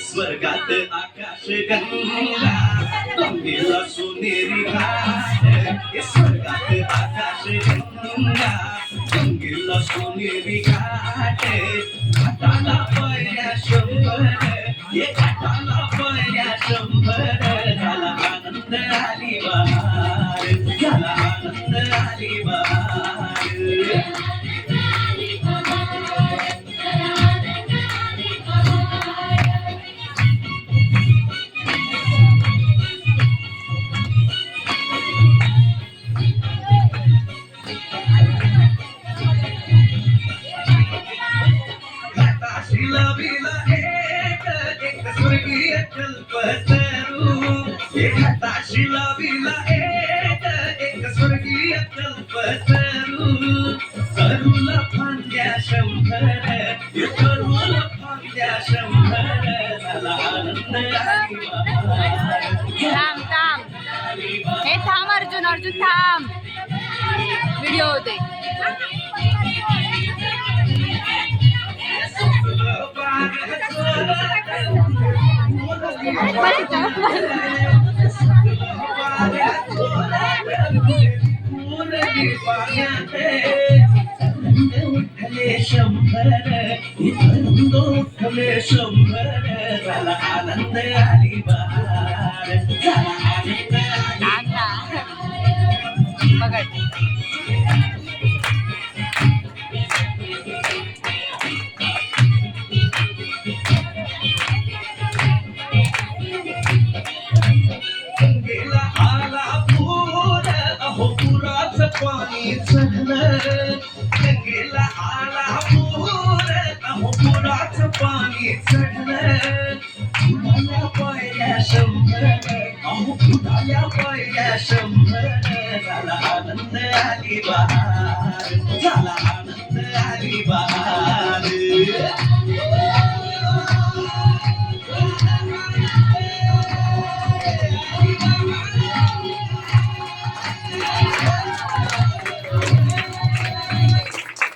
स्वर्गात आकाश गंगा गंगेला सोनेरी घाट स्वर्गात आकाश गंगा गंगेला सोनेरी घाट घाटाला पळ्या शंभर घाटाला पळ्या शंभर झाला आनंद आली बहार झाला आनंद आली बहार शिलबिला एक स्वर्गीय कल्पतरू एखादा शिलबिला एक स्वर्गीय कल्पतरू करूला फांद्या शंभर करूला फांद्या शंभर झाला आनंद आली बहार थांब थांब हे थांब अर्जुन अर्जुन थांब व्हिडिओ होते उठले शंभर उठले शंभर झाला आनंद आली बहार झाला आनंद बघा गेला आला पूर अहो पुराचं पाणी चढलं गेला आला पूर अहो पुराचं पाणी चढलं फुटाल्या पायल्या शंभर अहो फुटाल्या पायल्या शंभर झाला आनंद आली बहार झाला आनंद आली बहार